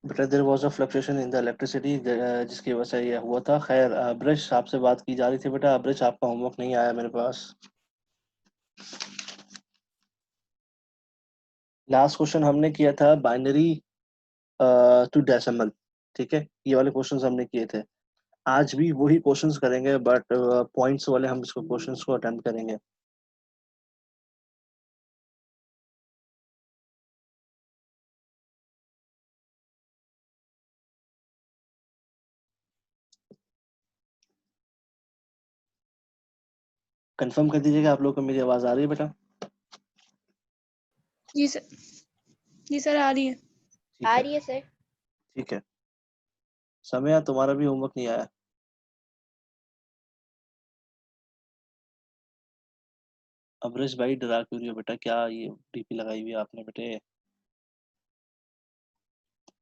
बेटा there was a fluctuation in the electricity, जिसकी वजह से ये हुआ था। खैर ब्रिश आपसे बात की जा रही थी बेटा। ब्रिश आपका होमवर्क नहीं आया मेरे पास। लास्ट क्वेश्चन हमने किया था बाइनरी टू डेसिमल। ठीक है, ये वाले क्वेश्चंस हमने किए थे। आज भी वही क्वेश्चंस करेंगे, बट पॉइंट्स वाले हम इसको क्वेश्चंस को अटेम्प्ट करेंगे। कंफर्म कर दीजिएगा आप लोग को मेरी आवाज आ रही है बेटा? जी सर, जी सर आ रही है। ठीक आ है, रही है सर। ठीक है। समय तुम्हारा भी होमवर्क नहीं आया। अमरीश भाई डरा क्यों रही हो बेटा? क्या ये डीपी लगाई हुई है आपने बेटे?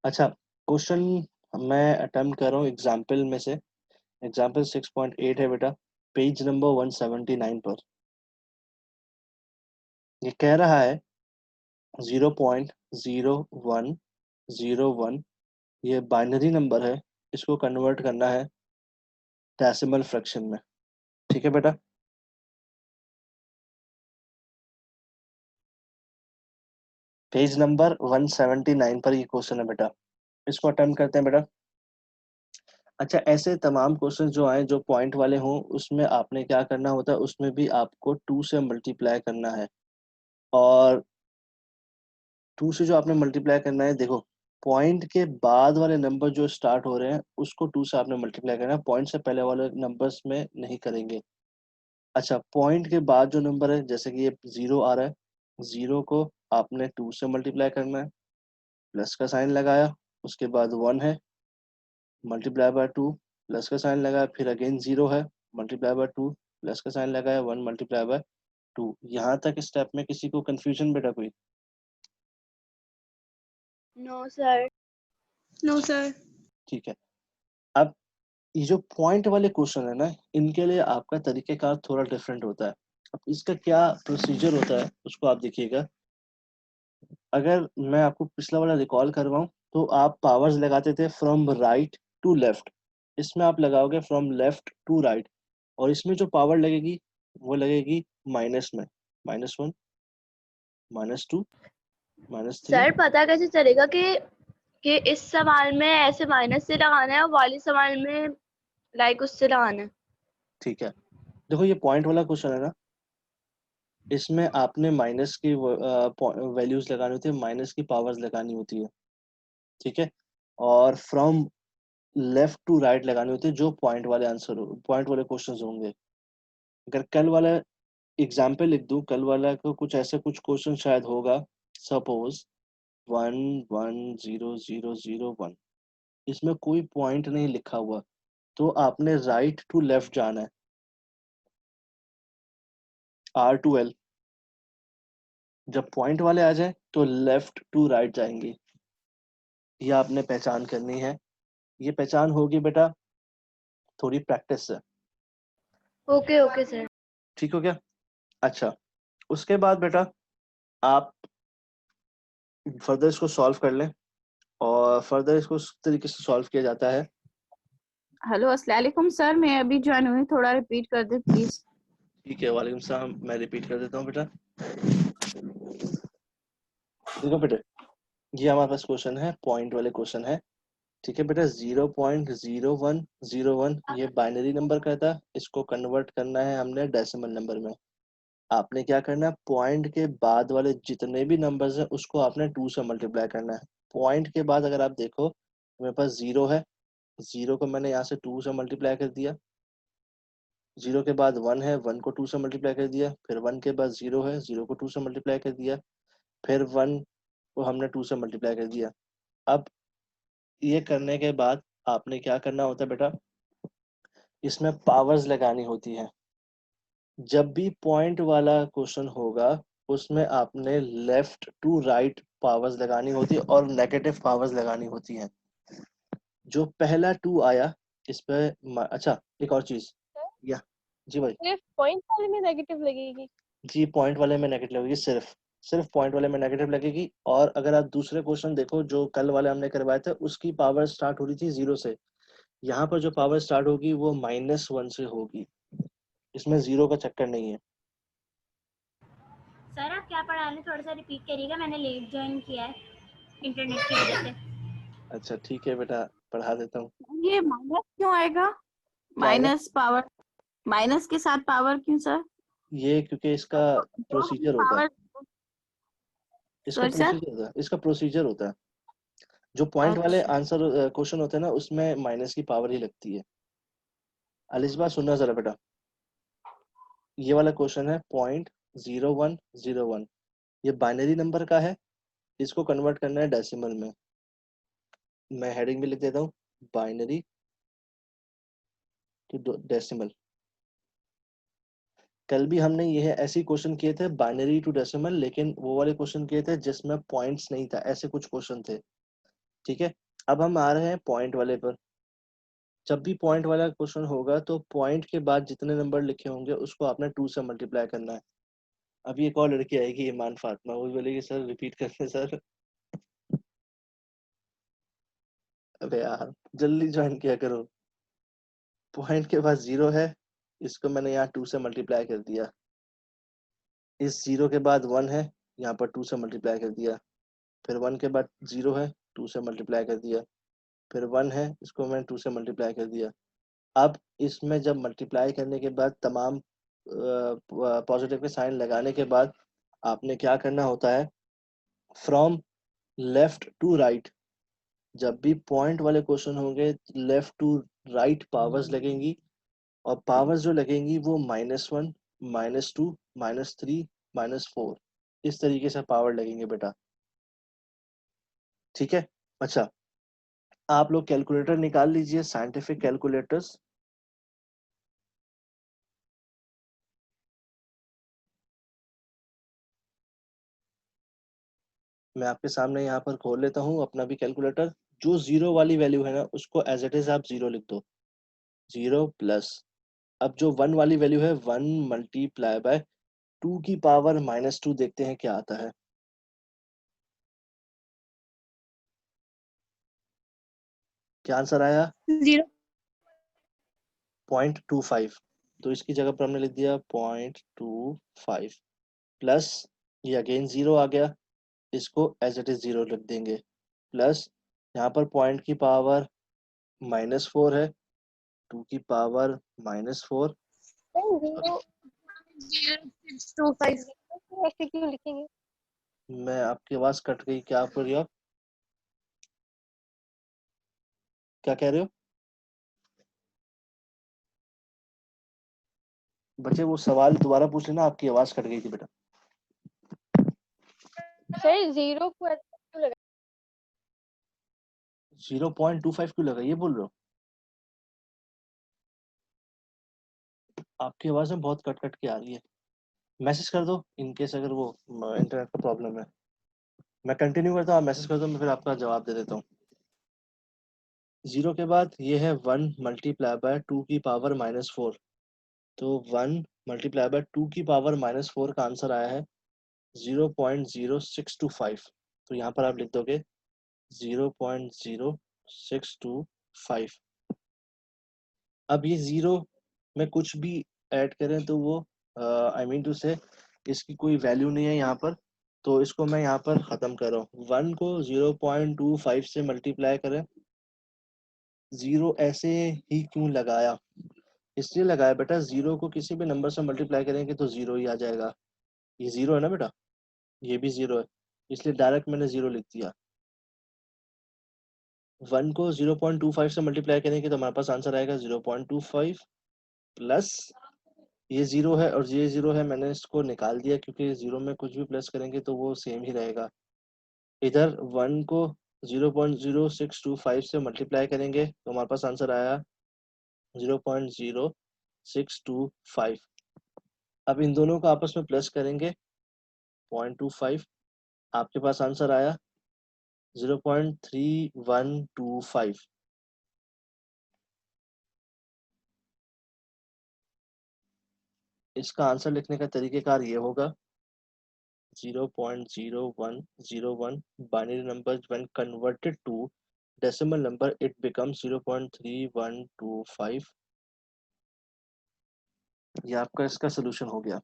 अच्छा, क्वेश्चन मैं अटेम्प्ट कर रहा हूँ एग्जाम्पल में से। एग्जाम्पल 6.8 है बेटा, पेज नंबर 179 पर। ये कह रहा है 0.0101, ये बाइनरी नंबर है, इसको कन्वर्ट करना है डेसिमल फ्रैक्शन में। ठीक है बेटा? पेज नंबर 179 पर ये क्वेश्चन है बेटा, इसको अटेम्प्ट करते हैं बेटा। अच्छा, ऐसे तमाम क्वेश्चन जो आए जो पॉइंट वाले हों, उसमें आपने क्या करना होता है, उसमें भी आपको 2 से मल्टीप्लाई करना है। और 2 से जो आपने मल्टीप्लाई करना है, देखो पॉइंट के बाद वाले नंबर जो स्टार्ट हो रहे हैं उसको 2 से आपने मल्टीप्लाई करना है, पॉइंट से पहले वाले नंबर्स में नहीं करेंगे। अच्छा, पॉइंट के बाद जो नंबर है, जैसे कि ये 0 आ रहा है, 0 को आपने 2 से मल्टीप्लाई करना है, प्लस का साइन लगाया, उसके बाद 1 है, मल्टीप्लाई बाय 2, प्लस का साइन लगाया, फिर अगेन 0 है, मल्टीप्लाई बाय 2, प्लस का साइन लगाया, 1 मल्टीप्लाई बाय 2। यहाँ तक स्टेप में किसी को कंफ्यूजन बेटा कोई? No sir. No sir. ठीक है। अब ये जो पॉइंट वाले क्वेश्चन है ना, इनके लिए आपका तरीकेकार थोड़ा डिफरेंट होता है। अब इसका क्या प्रोसीजर होता है उसको आप देखिएगा। अगर मैं आपको पिछला वाला रिकॉल करवाऊं, तो आप पावर्स लगाते थे फ्रॉम राइट टू लेफ्ट, इसमें आप लगाओगे फ्रॉम लेफ्ट टू राइट, और इसमें जो पावर लगेगी वो लगेगी माइनस में, -1, -2, -3। सर पता कैसे चलेगा कि इस सवाल में ऐसे माइनस से लगाना है और वाली सवाल में लाइक उससे लगाना है? ठीक है, देखो ये पॉइंट वाला क्वेश्चन है ना, इसमें आपने माइनस की वैल्यूज लगानी होती है, माइनस की पावर्स लगानी होती है। ठीक है, और फ्रॉम लेफ्ट टू राइट लगानी होती है, जो पॉइंट वाले आंसर, पॉइंट वाले क्वेश्चन होंगे। अगर कल वाला एग्जाम्पल लिख दूं, कल वाला को कुछ ऐसे कुछ क्वेश्चन शायद होगा, सपोज 1 1 0 0 0 1, इसमें कोई पॉइंट नहीं लिखा हुआ, तो आपने राइट टू लेफ्ट जाना है, R to L। जब पॉइंट वाले आ जाए तो लेफ्ट टू राइट जाएंगे, ये आपने पहचान करनी है। ये पहचान होगी बेटा थोड़ी प्रैक्टिस से। Okay okay sir. ठीक हो गया? अच्छा, उसके बाद बेटा आप फर्दर इसको सॉल्व कर लें, और फर्दर इसको इस तरीके से सॉल्व किया जाता है। हेलो अस्सलाम वालेकुम सर, मैं अभी ज्वाइन हुई, थोड़ा रिपीट कर दे प्लीज। ठीक है, वालेकुम सलाम। मैं रिपीट कर देता हूँ बेटा। देखो बेटे, ये हमारे पास क्वेश्चन है, पॉइंट वाले क्वेश्चन है। ठीक है बेटा, 0.0101 ये बाइनरी नंबर का था, इसको कन्वर्ट करना है हमने डेसिमल नंबर में। आपने क्या करना है, पॉइंट के बाद वाले जितने भी नंबर्स हैं उसको आपने 2 से मल्टीप्लाई करना है। पॉइंट के बाद अगर आप देखो, मेरे पास 0 है, 0 को मैंने यहाँ से 2 से मल्टीप्लाई कर दिया, 0 के बाद 1 है, 1 को 2 से मल्टीप्लाई कर दिया, फिर 1 के बाद 0 है, 0 को 2 से मल्टीप्लाई कर दिया, फिर 1 को हमने 2 से मल्टीप्लाई कर दिया। अब ये करने के बाद आपने क्या करना होता है बेटा, इसमें पावर्स लगानी होती है। जब भी पॉइंट वाला क्वेश्चन होगा, उसमें आपने लेफ्ट टू राइट पावर्स लगानी होती है और नेगेटिव पावर्स लगानी होती है। जो पहला 2 आया इस पे अच्छा, एक और चीज, या जी भाई, सिर्फ पॉइंट वाले में नेगेटिव लगेगी? जी पॉइंट वाले में नेगेटिव लगेगी सिर्फ। सिर्फ पॉइंट वाले में नेगेटिव लगेगी। और अगर आप दूसरे क्वेश्चन देखो जो कल वाले हमने करवाए थे, उसकी पावर स्टार्ट हो रही थी 0 से, यहाँ पर जो पावर स्टार्ट होगी वो -1 से होगी, इसमें 0 का चक्कर नहीं है। सर आप क्या पढ़ा रहे हैं, थोड़ा सा रिपीट करिएगा, मैंने लेट ज्वाइन किया है इंटरनेट की वजह से। अच्छा ठीक है बेटा, पढ़ा देता हूँ। ये माइनस क्यों आएगा? क्या आएगा? माइनस पावर, माइनस के साथ पावर क्यों सर? ये क्योंकि इसका प्रोसीजर होता है, पावर, इसका सर सर। प्रोसीजर होता है, इसका प्रोसीजर होता है। जो पॉइंट वाले अच्छा आंसर क्वेश्चन होते हैं ना, उसमें माइनस की पावर ही लगती है। अलिस्बा सुनना जरा बेटा, ये वाला क्वेश्चन है 0.0101, ये बाइनरी नंबर का है, इसको कन्वर्ट करना है डेसिमल में। मैं हेडिंग भी लिख देता हूँ, बाइनरी टू डेसिमल। कल भी हमने ये ऐसे क्वेश्चन किए थे बाइनरी टू डेसिमल, लेकिन वो वाले क्वेश्चन किए थे जिसमें पॉइंट्स नहीं था, ऐसे कुछ क्वेश्चन थे। ठीक है, अब हम आ रहे हैं पॉइंट वाले पर। जब भी पॉइंट वाला क्वेश्चन होगा तो पॉइंट के बाद जितने नंबर लिखे होंगे उसको आपने 2 से मल्टीप्लाई करना है। अभी एक और लड़की आएगी, ईमान फातिमा, वो बोलेगी सर रिपीट करते सर। अबे यार जल्दी ज्वाइन किया करो। पॉइंट के बाद 0 है, इसको मैंने यहाँ 2 से मल्टीप्लाई कर दिया। इस 0 के बाद 1 है, यहाँ पर 2 से मल्टीप्लाई कर दिया। फिर 1 के बाद 0 है, 2 से मल्टीप्लाई कर दिया। फिर 1 है, इसको मैंने 2 से मल्टीप्लाई कर दिया। अब इसमें जब मल्टीप्लाई करने के बाद तमाम पॉजिटिव के साइन लगाने के बाद आपने क्या करना होता है, फ्रॉम लेफ्ट टू राइट। जब भी पॉइंट वाले क्वेश्चन होंगे, लेफ्ट टू राइट पावर्स लगेंगी, और पावर्स जो लगेंगी वो -1, -2, -3, -4, इस तरीके से पावर लगेंगे बेटा। ठीक है, अच्छा आप लोग कैलकुलेटर निकाल लीजिए, साइंटिफिक कैलकुलेटर्स। मैं आपके सामने यहाँ पर खोल लेता हूँ अपना भी कैलकुलेटर। जो 0 वाली वैल्यू है ना, उसको एज इट इज आप 0 लिख दो, 0 प्लस। अब जो 1 वाली वैल्यू है, 1 मल्टीप्लाई बाय 2 की पावर -2, देखते हैं क्या आता है। क्या आंसर आया? 0 0.25। तो इसकी जगह पर हमने लिख दिया 0.25 प्लस, ये अगेन 0 आ गया, इसको एज इट इज 0 लिख देंगे, प्लस यहाँ पर पॉइंट की पावर -4 है, 2 की पावर -4। 0.0625 ऐसे क्यों लिखेंगे? मैं आपकी आवाज कट गई, क्या आप कर रही हो? क्या कह रहे हो बच्चे? वो सवाल दोबारा पूछ लेना, आपकी आवाज कट गई थी बेटा। सर 0 को ऐसे क्यों लगा? 0.25 क्यों लगा, ये बोल रहे हो? आपकी आवाज में बहुत कट कट के आ रही है। मैसेज कर दो इनकेस अगर वो इंटरनेट का प्रॉब्लम है। मैं कंटिन्यू करता हूँ, आप मैसेज कर दो, मैं फिर आपका जवाब दे देता हूँ। 0 के बाद ये है 1 मल्टीप्लाई बाय 2 की पावर -4। तो 1 मल्टीप्लाई बाय 2 की पावर -4 का आंसर आया है 0.0625। तो यहाँ पर आप लिख दोगे 0.0625। अब ये 0 में कुछ भी ऐड करें तो वो आई मीन टू से इसकी कोई वैल्यू नहीं है यहाँ पर, तो इसको मैं यहाँ पर ख़त्म कर रहा हूँ। 1 को 0.25 से मल्टीप्लाई करें। 0 ऐसे ही क्यों लगाया? इसलिए लगाया बेटा, 0 को किसी भी नंबर से मल्टीप्लाई करेंगे तो 0 ही आ जाएगा। ये 0 है ना बेटा, ये भी 0 है, इसलिए डायरेक्ट मैंने 0 लिख दिया। 1 को 0.25 से मल्टीप्लाई करेंगे तो हमारे पास आंसर आएगा 0.25 प्लस, ये 0 है और ये 0 है, मैंने इसको निकाल दिया क्योंकि 0 में कुछ भी प्लस करेंगे तो वो सेम ही रहेगा। इधर 1 को 0.0625 से मल्टीप्लाई करेंगे तो हमारे पास आंसर आया 0.0625। अब इन दोनों को आपस में प्लस करेंगे 0.25, आपके पास आंसर आया 0.3125। इसका आंसर लिखने का तरीकेकार ये होगा, 0.0101 binary numbers when converted to decimal number it becomes 0.3125. ये आपका इसका सोल्यूशन हो गया.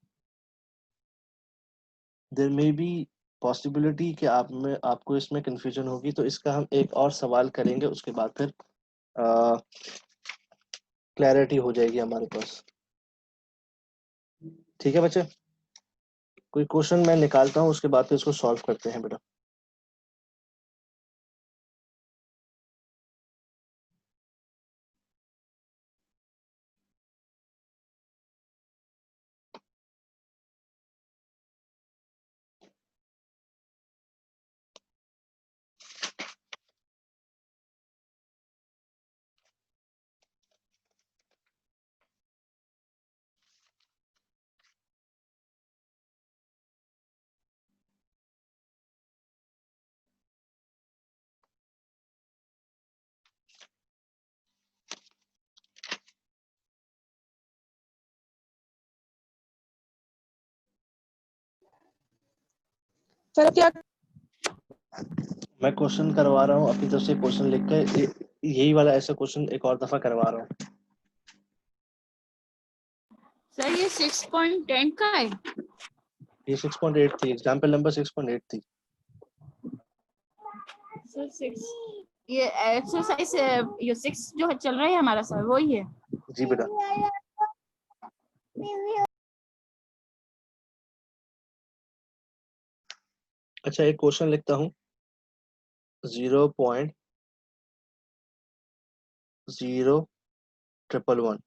देयर मे बी पॉसिबिलिटी कि आपको इसमें कंफ्यूजन होगी, तो इसका हम एक और सवाल करेंगे, उसके बाद फिर क्लैरिटी हो जाएगी हमारे पास. ठीक है बच्चे, कोई क्वेश्चन मैं निकालता हूँ, उसके बाद फिर इसको सॉल्व करते हैं बेटा. सर क्या मैं क्वेश्चन करवा रहा हूँ अपनी तरफ से, क्वेश्चन लिख के यही वाला ऐसा क्वेश्चन एक और दफा करवा रहा हूँ. सर ये 6.10 का है. ये 6.8 थी, एग्जाम्पल नंबर 6.8 थी. सर 6 ये एक्सरसाइज ये 6 जो चल रहा है हमारा सर वही है. जी बेटा. अच्छा, एक क्वेश्चन लिखता हूँ. 0.0111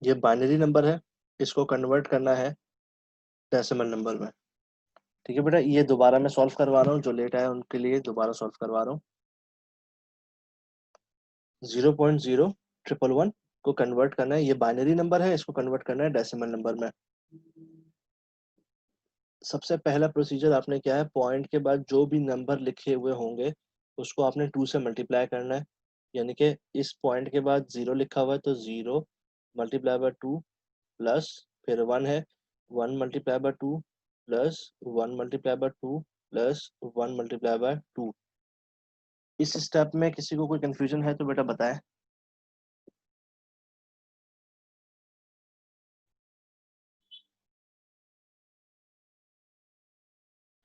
ये बाइनरी नंबर है, इसको कन्वर्ट करना है डेसिमल नंबर में. ठीक है बेटा, ये दोबारा मैं सॉल्व करवा रहा हूँ, जो लेट आया उनके लिए दोबारा सॉल्व करवा रहा हूँ. 0.0111 को कन्वर्ट करना है, ये बाइनरी नंबर है, इसको कन्वर्ट करना है डेसिमल नंबर में. सबसे पहला प्रोसीजर आपने क्या है, पॉइंट के बाद जो भी नंबर लिखे हुए होंगे उसको आपने 2 से मल्टीप्लाई करना है. यानी कि इस पॉइंट के बाद 0 लिखा हुआ है तो 0 मल्टीप्लाई बाय 2 प्लस फिर 1 है, 1 multiply by 2 plus 1 multiply by 2 plus 1 multiply by 2. इस स्टेप में किसी को कोई कंफ्यूजन है तो बेटा बताएं.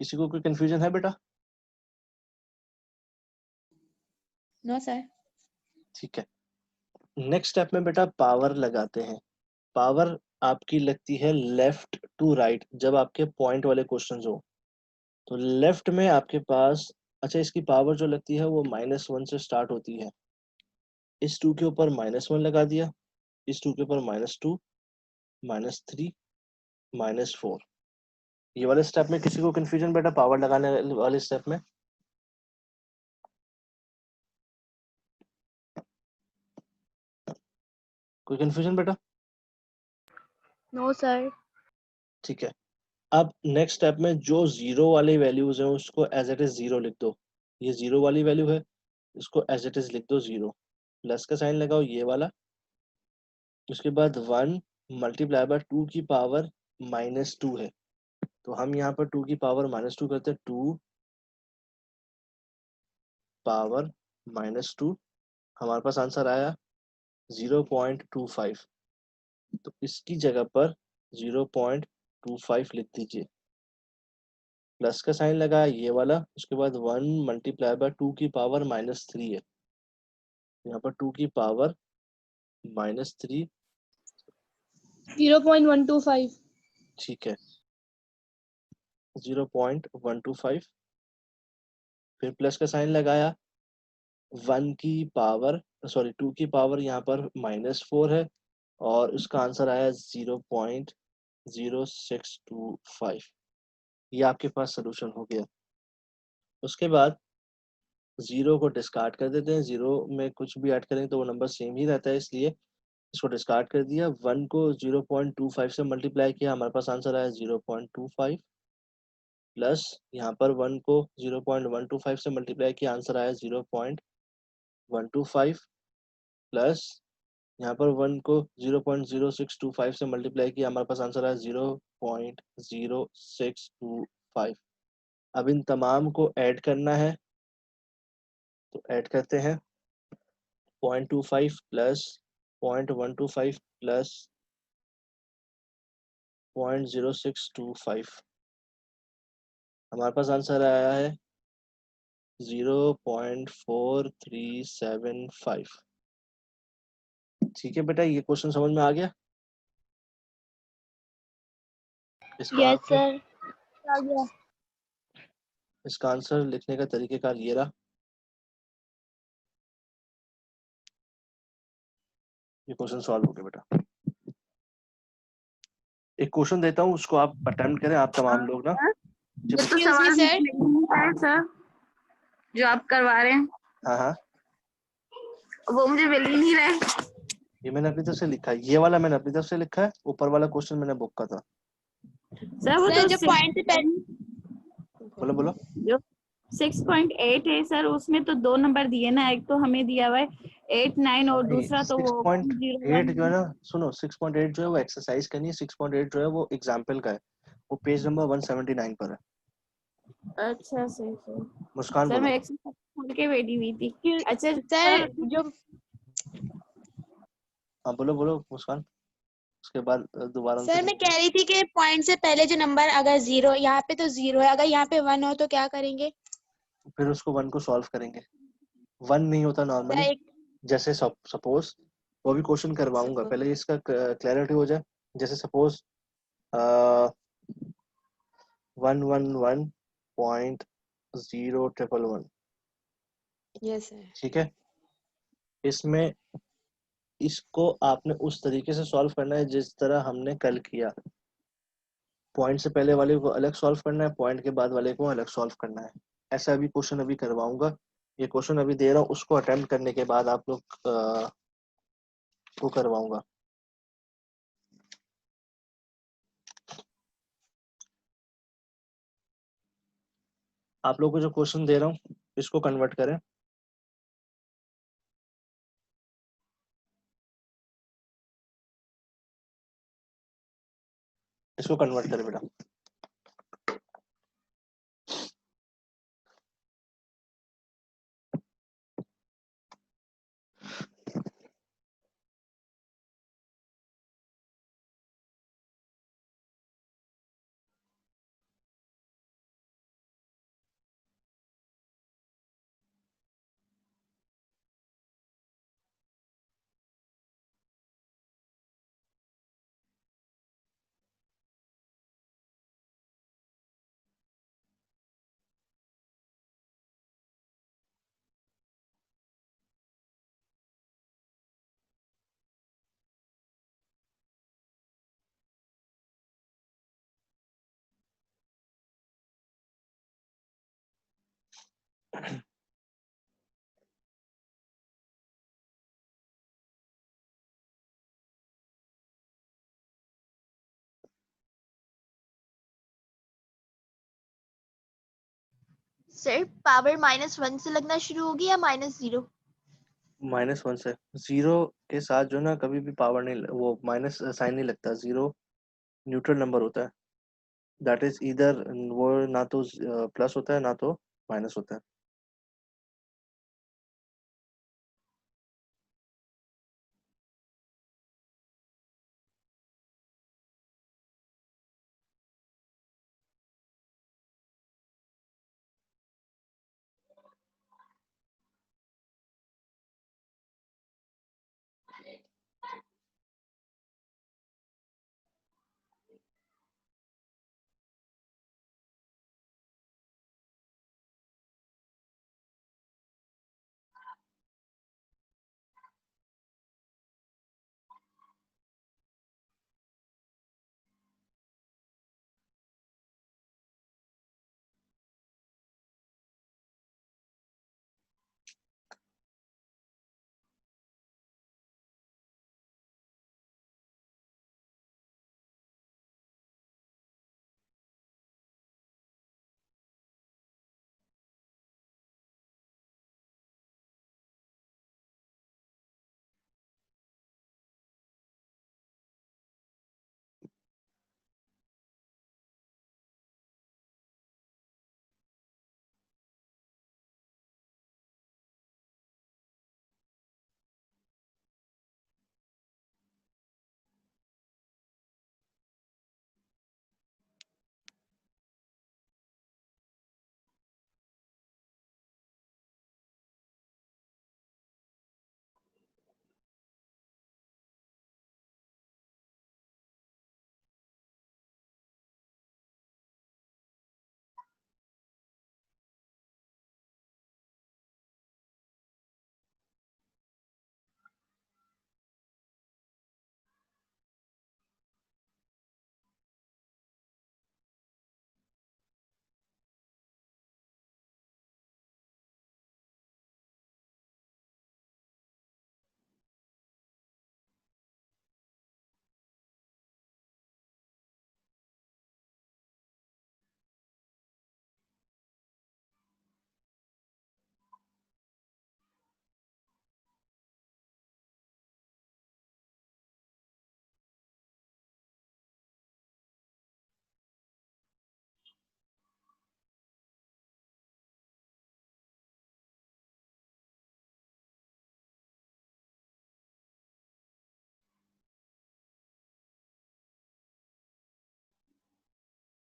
किसी को कोई कंफ्यूजन है बेटा? No sir. ठीक है, नेक्स्ट स्टेप में बेटा पावर लगाते हैं. पावर आपकी लगती है लेफ्ट टू राइट जब आपके पॉइंट वाले क्वेश्चन हो. तो लेफ्ट में आपके पास, अच्छा इसकी पावर जो लगती है वो -1 से स्टार्ट होती है. इस 2 के ऊपर -1 लगा दिया, इस 2 के ऊपर -2 -3 -4. ये वाले स्टेप में किसी को कंफ्यूजन बेटा पावर लगाने वाले स्टेप में? कोई कंफ्यूजन बेटा? No sir. ठीक है, अब नेक्स्ट स्टेप में जो जीरो वाली वैल्यूज हैं उसको एज इट इज 0 लिख दो. ये 0 वाली वैल्यू है, इसको एज इट इज लिख दो 0, प्लस का साइन लगाओ ये वाला. उसके बाद 1 मल्टीप्लाई बाय 2 की पावर -2 है, तो हम यहाँ पर 2 की पावर -2 करते हैं. 2 पावर -2, हमारे पास आंसर आया 0.25. तो इसकी जगह पर 0.25 लिख दीजिए, प्लस का साइन लगाया ये वाला. उसके बाद 1 मल्टीप्लाई बाय 2 की पावर -3 है, यहाँ पर 2 की पावर -3. 0.125. ठीक है, 0.125, फिर प्लस का साइन लगाया. 1 की पावर, सॉरी 2 की पावर यहाँ पर -4 है और उसका आंसर आया 0.0625. ये आपके पास सोल्यूशन हो गया. उसके बाद 0 को डिस्कार्ड कर देते हैं. 0 में कुछ भी ऐड करें तो वो नंबर सेम ही रहता है, इसलिए इसको डिस्कार्ड कर दिया. 1 को 0.25 से मल्टीप्लाई किया, हमारे पास आंसर आया 0.25, प्लस यहाँ पर 1 को 0.125 से मल्टीप्लाई किया, आंसर आया 0.125, प्लस यहाँ पर 1 को 0.0625 से मल्टीप्लाई किया, हमारे पास आंसर आया 0.0625। अब इन तमाम को ऐड करना है, तो ऐड करते हैं 0.25 प्लस 0.125 प्लस 0.0625। हमारे पास आंसर आया है 0.4375। ठीक है बेटा, ये क्वेश्चन समझ में आ गया? इसका यस आंसर सर आ गया। इसका आंसर लिखने का तरीकेकार ये रहा। ये क्वेश्चन सॉल्व हो गया बेटा। एक क्वेश्चन देता हूँ, उसको आप अटेम्प्ट करें, आप तमाम लोग ना। जी ये तो Excuse me, सवाल sir. नहीं है सर जो आप करवा रहे हैं, हाँ हाँ, वो मुझे मिल ही नहीं रहा है। ये मैंने अपनी तरफ से लिखा है, ये वाला मैंने अपनी तरफ से लिखा है, ऊपर वाला क्वेश्चन मैंने बुक का था। सर वो Sir, तो जो point से बोलो बोलो। जो 6.8 है सर, उसमें तो 2 नंबर दिए ना, एक तो हमें दिया हुआ है 8, 9 और नहीं, दूसरा तो वो 6.8 जो है 101। ना, सुनो, 6.8 जो है वो एक्सरसाइज करनी है, 6.8 जो है वो एग्जाम्पल का है, वो पेज नंबर 179 पर है। अच्छा सर मुस्कान सर बोलो। मैं एक्सरसाइज छोड़ के बैठी हुई थी। अच्छा sir, सर जो हाँ बोलो बोलो मुस्कान, उसके बाद दोबारा उनसे सर मैं कह रही थी कि पॉइंट से पहले जो नंबर अगर 0, यहाँ पे तो 0 है, अगर यहाँ पे 1 हो तो क्या करेंगे? फिर उसको 1 को सॉल्व करेंगे। 1 नहीं होता सर नॉर्मली, एक जैसे सपोज, वो भी क्वेश्चन करवाऊंगा, suppose- पहले इसका क्लैरिटी हो जाए। जैसे सपोज 111.0111, yes sir. ठीक है। इसमें इसको आपने उस तरीके से सॉल्व करना है जिस तरह हमने कल किया। पॉइंट से पहले वाले को अलग सॉल्व करना है, पॉइंट के बाद वाले को अलग सॉल्व करना है। ऐसा अभी क्वेश्चन अभी करवाऊंगा, ये क्वेश्चन अभी दे रहा हूँ, उसको अटेम्प्ट करने के बाद आप लोग को करवाऊंगा। आप लोग को जो क्वेश्चन दे रहा हूँ इसको कन्वर्ट करें। इसको कन्वर्ट करें बेटा। सर पावर -1 से लगना शुरू होगी या -0? -1 से। 0 के साथ जो ना कभी भी पावर नहीं, वो माइनस साइन नहीं लगता। 0 न्यूट्रल नंबर होता है, दैट इज इधर, वो ना तो प्लस होता है ना तो माइनस होता है।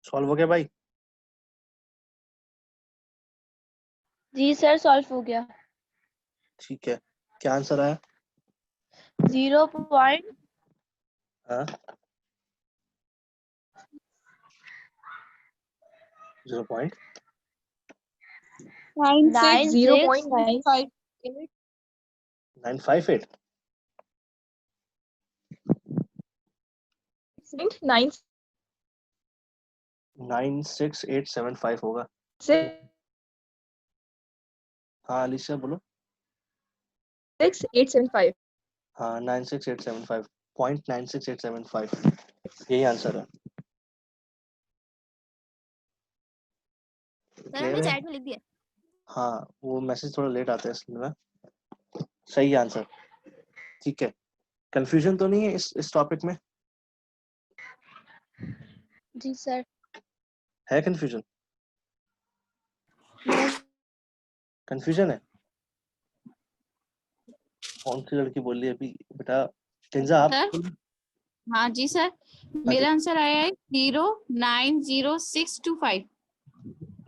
सॉल्व हो गया भाई? जी सर सॉल्व हो गया। ठीक है, क्या आंसर आया? 0.96 हाँ 0.958 96875 होगा। हाँ अलीशा बोलो। 6875 हाँ 96875 0.96875 यही आंसर है। सर क्लियर हमने है? चैट में लिख दिया। हाँ वो मैसेज थोड़ा लेट आता है इसलिए ना। सही आंसर। ठीक है, कंफ्यूजन तो नहीं है इस टॉपिक में? जी सर। है कंफ्यूजन? नो कंफ्यूजन है? कौन सी लड़की बोल रही है अभी बेटा? किंजा आप सर? हाँ जी सर, मेरा आंसर आया है 090625।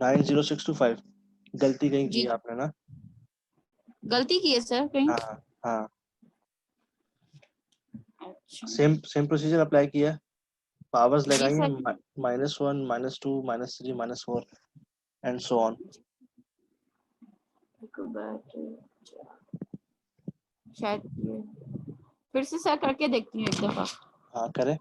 90625 गलती कहीं की जी है आपने ना? गलती की है सर कहीं? हाँ हाँ अच्छा सेम प्रोसीजर अप्लाई किया है। पावर्स जी लगाएंगे सर। -1 -2 -3 -4 and so on. शायद फिर से सर करके देखती हूँ एक दफा। हाँ करें।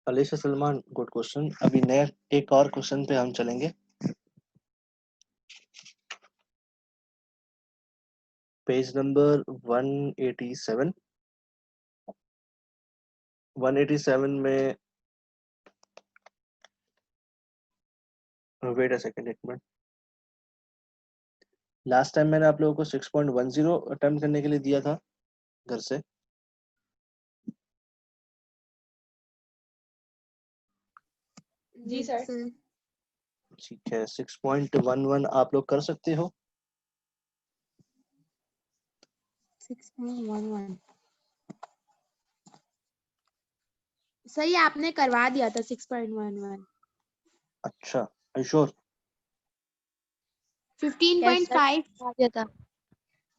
Alisha Salman good question. अभी नया एक और क्वेश्चन पे हम चलेंगे। पेज नंबर 187 में वेट अ सेकंड, एक मिनट। लास्ट टाइम मैंने आप लोगों को 6.10 अटेम्प्ट करने के लिए दिया था घर से। जी सर। ठीक है 6.11 आप लोग कर सकते हो? 6.11 सही आपने करवा दिया था 6.11। अच्छा श्योर? 15.5 आ गया था।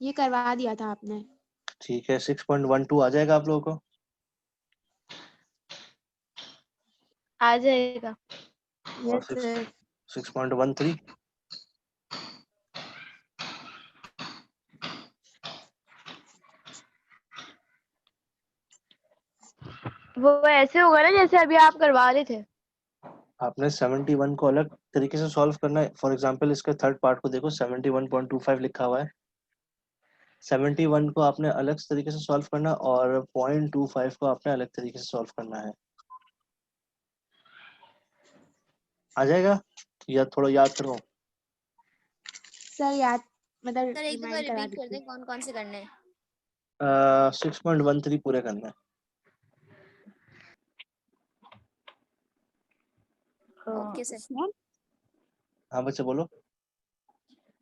ये करवा दिया था आपने। ठीक है 6.12 आ जाएगा आप लोगों को? आ जाएगा। और यस सर। 6.13? वो ऐसे होगा ना जैसे अभी आप करवा रहे थे। आपने 71 को अलग तरीके से सॉल्व करना है। फॉर एग्जांपल इसके थर्ड पार्ट को देखो, 71.25 लिखा हुआ है। 71 को आपने अलग तरीके से सॉल्व करना और 0.25 को आपने अलग तरीके से सॉल्व करना है। आ जाएगा या थोड़ा याद करो? सर याद मतलब सर एक दफा रिमाइंड करा रिपीट कर दीजिए। दें कौन कौन से करने हैं। 6.13 पूरे करना है। Okay sir. सर हाँ बच्चे बोलो।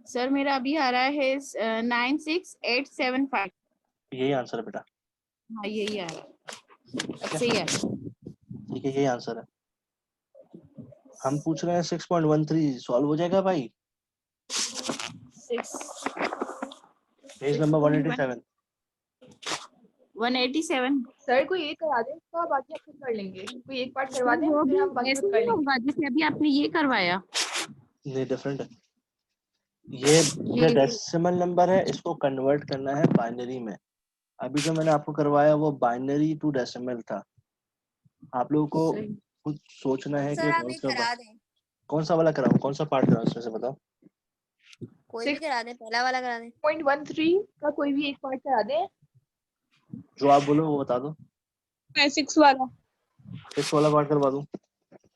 सर मेरा अभी आ रहा है 96875। यही आंसर है बेटा। हाँ यही आ रहा है। ठीक अब है सही है। ठीक है, यही आंसर है। हम पूछ रहे हैं 6.13 सॉल्व हो जाएगा भाई? Page number 187। 187 सर कोई एक करा दे इसका, बाकी आप खुद कर लेंगे। कोई एक पार्ट करवा दें, वो फिर भी हम बाकी ऐसे खुद कर ही लेंगे। होगा जैसे अभी आपने ये करवाया। नहीं, डिफरेंट है। ये डेसिमल नंबर है, इसको कन्वर्ट करना है बाइनरी में। अभी जो मैंने आपको करवाया वो बाइनरी टू डेसिमल था। आप लोगों को सही। खुद सोचना है सर कि आप एक करा दें, कौन सा वाला कराऊं, कौन सा पार्ट कराऊं, इसमें से बताओ। कोई भी करा दें, पहला वाला करा दें। 6.13 का कोई भी एक पार्ट करा दें। जो आप बोलो वो बता दो। 6 वाला। 6 वाला पार्ट करवा दूं?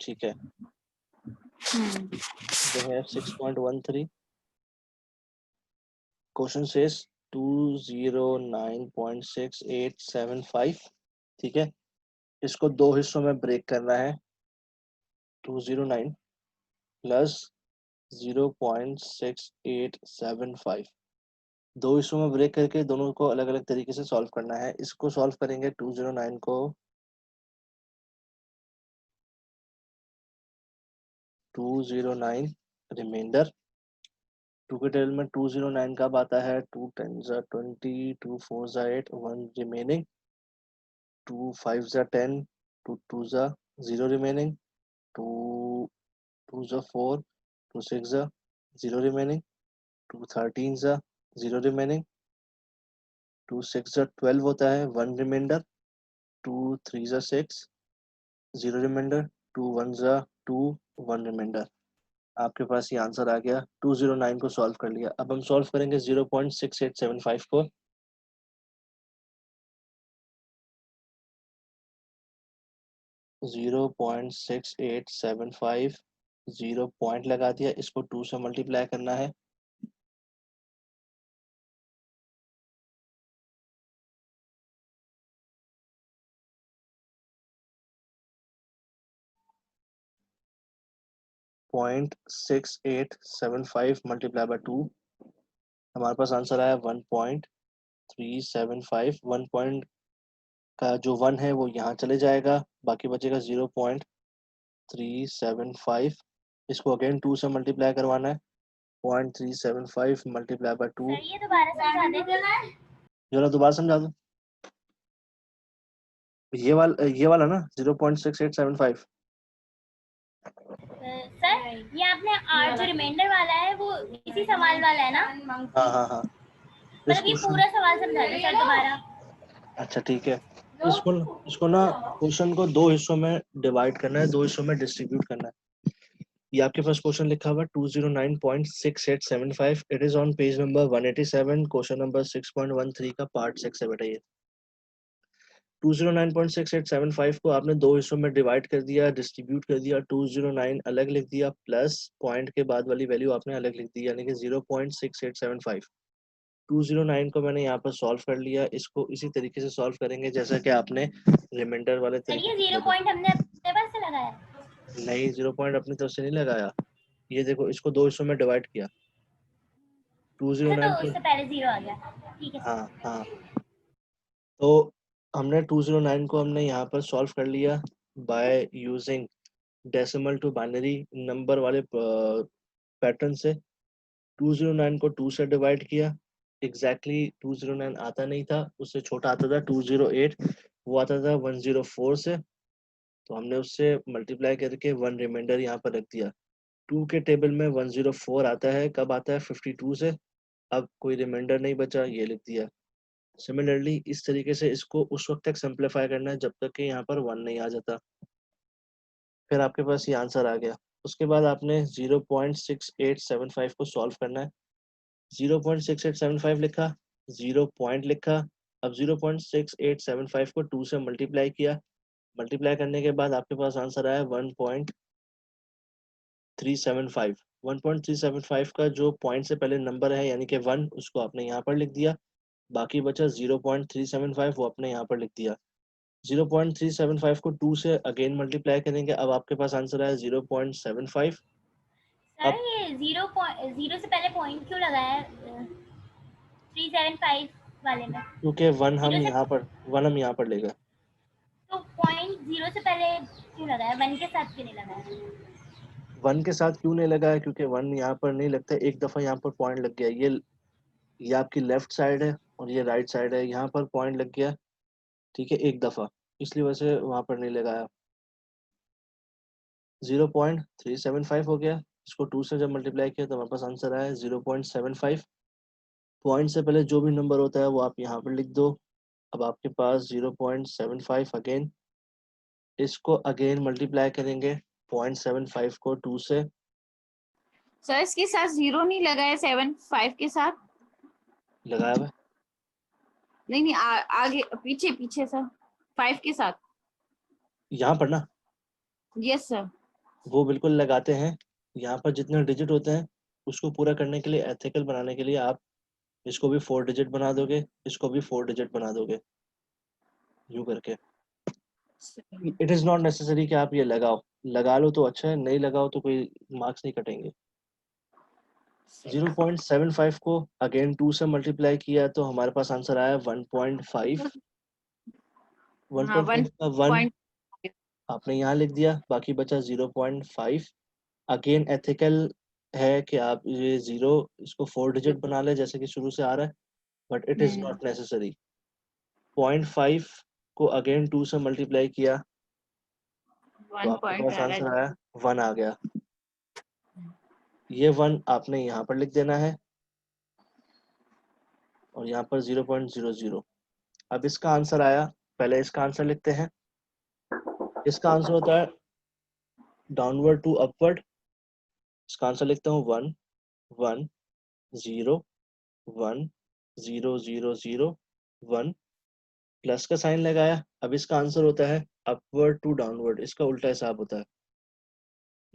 ठीक है। हम्म। They have 6.13. Question says 209.6875. ठीक है, इसको दो हिस्सों में ब्रेक करना है। 209 प्लस 0.6875 दो हिस्सों में ब्रेक करके दोनों को अलग अलग तरीके से सॉल्व करना है। इसको सॉल्व करेंगे 209 को 209 रिमाइंडर 2 के टेबल में 209 कब आता है? 2 10s are 20, 2 4s are 8, 1 remaining, 2 5s are 10, 2 2s are 0 remaining, 2 2s are 4, 2 6s are 0 remaining, 2 13s are 0 remaining, 2 6s are 12 होता है 1 reminder, 2 3s are 6 0 reminder, 2 1s are 2 1 reminder. आपके पास ये आंसर आ गया। 209 को सॉल्व कर लिया। अब हम सॉल्व करेंगे 0.6875 को। 0.6875 0 पॉइंट लगा दिया, इसको 2 से मल्टीप्लाई करना है। .6875 मल्टीप्लाई बाय 2, हमारे पास आंसर आया 1.375। 1 पॉइंट का जो 1 है वो यहाँ चले जाएगा, बाकी बचेगा 0.375। इसको अगेन 2 से मल्टीप्लाई करवाना है। 0.375 मल्टीप्लाई बाय 2, सर ये दोबारा समझा देंगे। जरा दोबारा समझा दो। ये वाला ना 0.6875। सर ये आपने आठ जो रिमाइंडर वाला है वो इसी सवाल वाला है ना? हाँ। मतलब ये पूरा सवाल समझा दो सर दोबारा। अच्छा ठीक है। इसको ना क्वेश्चन को दो हिस्सों में डिवाइड करना है, दो हिस्सों में डिस्ट्रीब्यूट करना है। ये आपके पास क्वेश्चन लिखा हुआ 209.6875। It is on page number 187, question number 6.13 का पार्ट 6 है बेटा। ये 209.6875 को आपने दो हिस्सों में डिवाइड कर दिया, डिस्ट्रीब्यूट कर दिया। 209 अलग लिख दिया, प्लस पॉइंट के बाद वाली वैल्यू आपने अलग लिख दी, यानी कि 0.6875। 209 को मैंने यहाँ पर सॉल्व कर लिया। इसको इसी तरीके से सॉल्व करेंगे जैसा कि आपने रिमाइंडर वाले सर ये तरीके 0 पॉइंट हमने अपने पास से लगाया? नहीं, 0 पॉइंट अपनी तरफ से नहीं लगाया। ये देखो, इसको दो हिस्सों में डिवाइड किया। तो 209 उससे पहले 0 आ गया। ठीक है। हाँ। तो हमने 209 को हमने यहाँ पर सॉल्व कर लिया by using decimal to binary number वाले पैटर्न से। 209 को 2 से डिवाइड किया। एग्जैक्टली 209 आता नहीं था, उससे छोटा आता था 208, वो आता था 104 से। तो हमने उससे मल्टीप्लाई करके 1 रिमाइंडर यहाँ पर रख दिया। 2 के टेबल में 104 आता है, कब आता है? 52 से। अब कोई रिमाइंडर नहीं बचा, ये लिख दिया। सिमिलरली इस तरीके से इसको उस वक्त तक सिंप्लीफाई करना है जब तक कि यहाँ पर 1 नहीं आ जाता। फिर आपके पास ये आंसर आ गया। उसके बाद आपने 0.6875 को सॉल्व करना है। 0.6875 लिखा, 0 पॉइंट लिखा। अब 0.6875 को 2 से मल्टीप्लाई किया। मल्टीप्लाई करने के बाद आपके पास आंसर आया 1.375। 1.375 का जो पॉइंट से पहले नंबर है यानी कि 1, उसको आपने यहाँ पर लिख दिया। बाकी बचा 0.375, वो आपने यहाँ पर लिख दिया। 0.375 को 2 से अगेन मल्टीप्लाई करेंगे। अब आपके पास आंसर आया 0.75। सर ये 0 से पहले पॉइंट क्यों लगाया है 375 वाले में? क्योंकि 1 हम 0 से यहाँ पर लेगा। तो पॉइंट 0 से पहले क्यों लगाया, 1 के साथ क्यों नहीं लगाया? 1 के साथ क्यों नहीं लगा है, क्योंकि 1 यहाँ पर नहीं लगता है, एक दफ़ा यहाँ पर पॉइंट लग गया। ये आपकी लेफ्ट साइड है और ये राइट साइड है, यहाँ पर पॉइंट लग गया, ठीक है, एक दफ़ा, इसलिए वजह से वहाँ पर नहीं लगाया। 0.375 हो गया। इसको 2 से जब मल्टीप्लाई किया तो हमारे पास आंसर आया 0.75। पॉइंट से पहले जो भी नंबर होता है वो आप यहाँ पर लिख दो। अब आपके पास 0.75 अगेन, इसको अगेन मल्टीप्लाई करेंगे 0.75 को 2 से। सर इसके साथ 0 नहीं लगा है, 7.5 के साथ लगाया हुआ है? नहीं, आगे पीछे पीछे सर, 5 के साथ। यहाँ पर ना यस सर। वो बिल्कुल लगाते हैं। यहाँ पर जितने डिजिट होते हैं उसको पूरा करने के लिए, एथिकल बनाने के लिए आप इसको भी 4 डिजिट बना दोगे, इसको भी 4 डिजिट बना दोगे, यूँ करके। इट इज़ नॉट नेसेसरी कि आप ये लगाओ, लगा लो तो अच्छा है, नहीं लगाओ तो कोई मार्क्स नहीं कटेंगे। 0.75 को अगेन 2 से मल्टीप्लाई किया तो हमारे पास आंसर आया 1.5। 1.5 का 1 आपने यहाँ लिख दिया, बाकी बचा 0.5। अगेन एथिकल है कि आप ये 0 इसको 4 डिजिट बना ले जैसे कि शुरू से आ रहा है, but it is not necessary. 0.5 को अगेन 2 से मल्टीप्लाई किया तो आपके पास आंसर आया 1 आ गया। ये 1 आपने यहाँ पर लिख देना है और यहाँ पर 0.00। अब इसका आंसर आया, पहले इसका आंसर लिखते हैं। इसका आंसर होता है डाउनवर्ड टू अपवर्ड। इसका आंसर लिखता हूँ 1 1 0 1 0 0 0 1, प्लस का साइन लगाया। अब इसका आंसर होता है अपवर्ड टू डाउनवर्ड, इसका उल्टा हिसाब होता है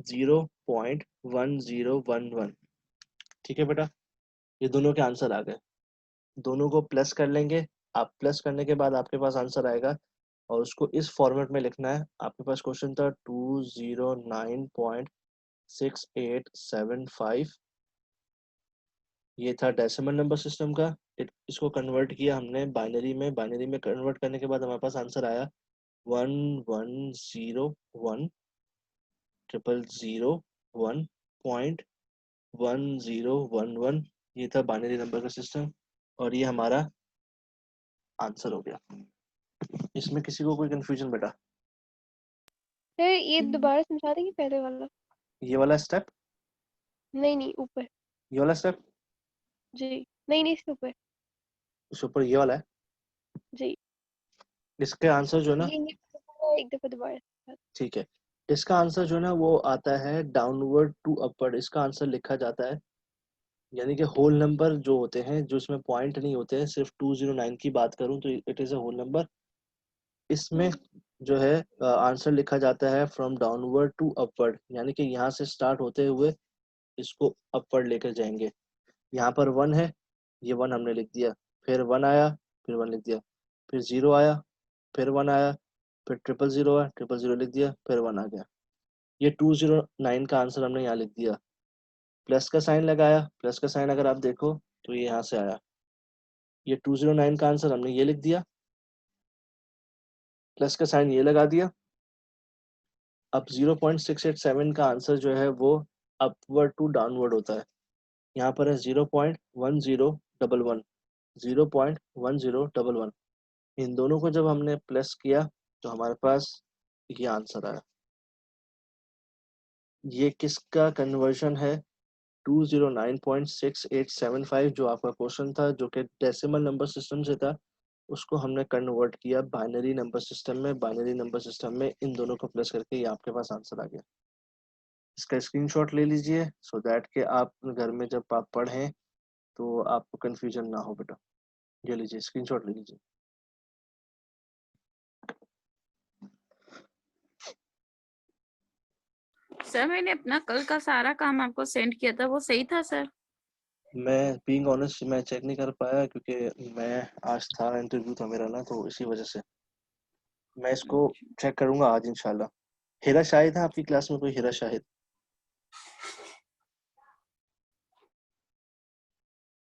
0.1011। ठीक है बेटा, ये दोनों के आंसर आ गए। दोनों को प्लस कर लेंगे। आप प्लस करने के बाद आपके पास आंसर आएगा और उसको इस फॉर्मेट में लिखना है। आपके पास क्वेश्चन था 209.6875, ये था डेसिमल नंबर सिस्टम का। इसको कन्वर्ट किया हमने बाइनरी में। बाइनरी में कन्वर्ट करने के बाद हमारे पास आंसर आया 1101.1011। ये था बाइनरी नंबर का सिस्टम और ये हमारा आंसर हो गया। इसमें किसी को कोई कंफ्यूजन बेटा? सर ये दोबारा समझा देंगे पहले वाला? ये वाला स्टेप, नहीं ऊपर। ये वाला स्टेप, जी नहीं इसके ऊपर। उसके ऊपर ये वाला है जी इसके आंसर जो है ना, ये एक दफा दोबारा। ठीक है, इसका आंसर जो है ना वो आता है डाउनवर्ड टू अपवर्ड। इसका आंसर लिखा जाता है, यानी कि होल नंबर जो होते हैं, जो इसमें पॉइंट नहीं होते हैं, सिर्फ 209 की बात करूं तो it is a whole number. इसमें जो है आंसर लिखा जाता है फ्रॉम डाउनवर्ड टू अपवर्ड, यानी कि यहाँ से स्टार्ट होते हुए इसको अपवर्ड लेकर जाएंगे। यहाँ पर 1 है, ये 1 हमने लिख दिया, फिर 1 आया, फिर 1 लिख दिया, फिर 0 आया, फिर 1 आया, फिर 000 आया, 000 लिख दिया, फिर 1 आ गया। ये 209 का आंसर हमने यहाँ लिख दिया। प्लस का साइन लगाया, प्लस का साइन अगर आप देखो तो ये यहाँ से आया। ये 209 का आंसर हमने ये लिख दिया, प्लस का साइन ये लगा दिया। अब 0.687 का आंसर जो है वो अपवर्ड टू डाउनवर्ड होता है। यहाँ पर है 0.1011, 0.1011। इन दोनों को जब हमने प्लस किया तो हमारे पास ये आंसर आया। ये किसका कन्वर्जन है? 209.6875 जो आपका क्वेश्चन था, जो कि डेसिमल नंबर सिस्टम से था, उसको हमने कन्वर्ट किया बाइनरी नंबर सिस्टम में। बाइनरी नंबर सिस्टम में इन दोनों को प्लस करके ये आपके पास आंसर आ गया। इसका स्क्रीनशॉट ले लीजिए सो दैट कि आप घर में जब आप पढ़ें तो आपको कंफ्यूजन ना हो बेटा। ये लीजिए, स्क्रीनशॉट ले लीजिए। सर मैंने अपना कल का सारा काम आपको सेंड किया था, वो सही था सर? मैं बीइंग ऑनेस्ट मैं चेक नहीं कर पाया क्योंकि मैं आज था, इंटरव्यू था मेरा ना, तो इसी वजह से। मैं इसको चेक करूंगा आज इंशाल्लाह। हिरा शाहिद है आपकी क्लास में? कोई हिरा शाहिद?